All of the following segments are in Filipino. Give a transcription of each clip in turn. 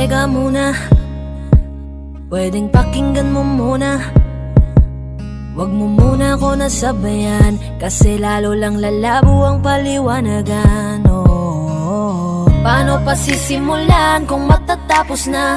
Teka muna, pwedeng pakinggan mo muna. Wag mo muna ako nasabayan, kasi lalo lang lalabo ang paliwanagan. Paano pa sisimulan kung matatapos na?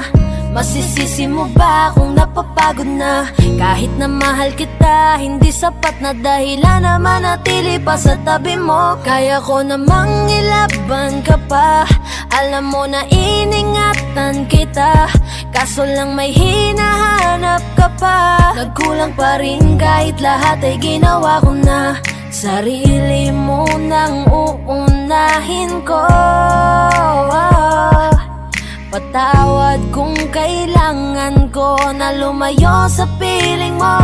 Masisisi mo ba kung napapagod na? Kahit na mahal kita, hindi sapat na dahilan na manatili pa sa tabi mo. Kaya ko namang ilaban ka pa, alam mo na iningatan kita, kaso lang may hinahanap ka pa. Nagkulang pa rin kahit lahat ay ginawa ko na. Sarili mo nang uunahin ko. Patawad kung kailangan ko na lumayo sa piling mo.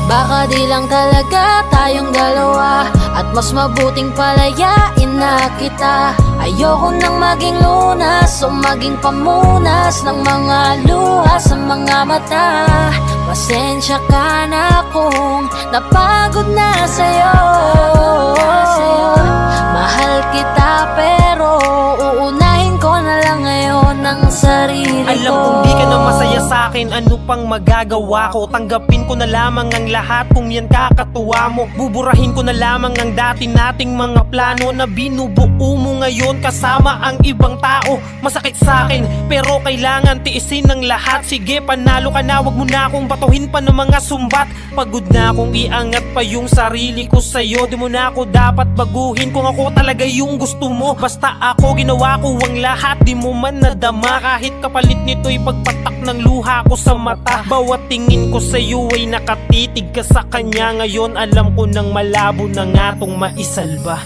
Baka di lang talaga tayong dalawa, at mas mabuting palayain na kita. Ayoko nang maging lunas o maging pamunas ng mga luha sa mga mata. Pasensya ka na kung napagod na sa'yo. Mahal kita pero uunahin ko na lang ngayon ang sarili ko. Alam kong di ka na masaya sa'kin, ano pang magagawa ko? Tanggapin ko na lamang ang lahat kung yan kakatuwa mo. Buburahin ko na lamang ang dati nating mga plano na binubuo mo ngayon kasama ang ibang tao. Masakit sa'kin pero kailangan tiisin ng lahat. Sige, panalo ka na, wag mo na akong batuhin pa ng mga sumbat. Pagod na akong iangat pa yung sarili ko sa'yo. Di mo na ako dapat baguhin kung ako talaga yung gusto mo. Basta ako ginawa ko ang lahat, di mo man nadama. Kahit kapalit nito'y pagpatak ng luha ko sa mata. Bawat tingin ko sa'yo ay nakatitig ka sa kanya. Ngayon alam ko nang malabo na nga tong maisalba.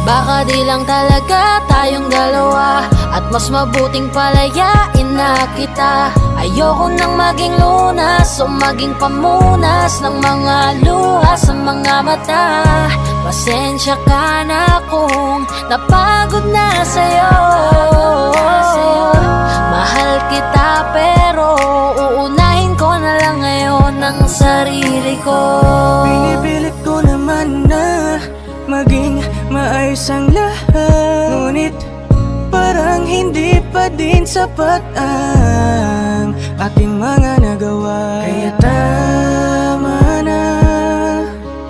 Baka di lang talaga tayong dalawa, at mas mabuting palayain na kita. Ayoko nang maging lunas o maging pamunas ng mga luha sa mga mata. Pasensya ka na kung napagod na sa'yo. Mahal kita pero uunahin ko na lang ngayon ang sarili ko. Pinipilit ko naman na maging maayos ang lahat, ngunit parang hindi pa din sapat ang aking mga nagawa. Kaya tama na,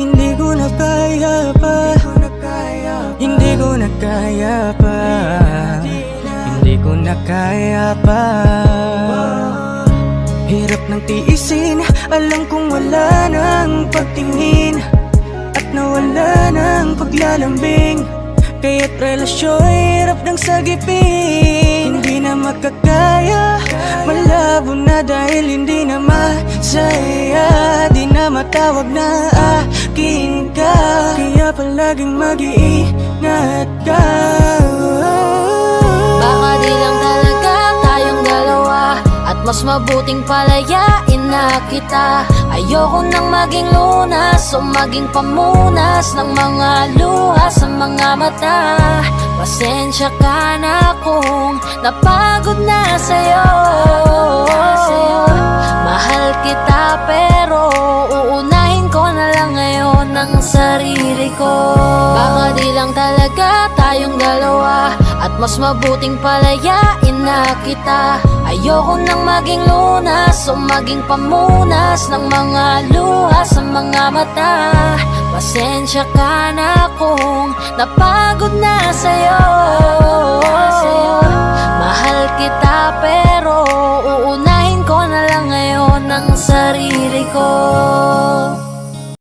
hindi ko na kaya pa, hindi ko na kaya pa, hindi ko na kaya pa. Hirap ng tiisin, alam kong wala nang pagtingin, at nawala ng paglalambing. Kaya't relasyon hirap ng sagipin. Hindi na makakaya, malabo na dahil hindi na masaya. Di na matawag na akin ka, kaya palaging mag-iingat ka. Baka di lang talaga tayong dalawa, at mas mabuting palayain na kita. Ayoko nang maging lunas o maging pamunas ng mga luha sa mga mata. Pasensya ka na kung napagod na sa'yo. Mahal kita pero uunahin ko na lang ngayon ang sarili ko. Baka di lang talaga tayong dalawa, at mas mabuting palayain na kita. Ayoko nang maging lunas o maging pamunas ng mga luha sa mga mata. Pasensya ka na kung napagod na sa'yo. Mahal kita pero uunahin ko na lang ngayon ang sarili ko.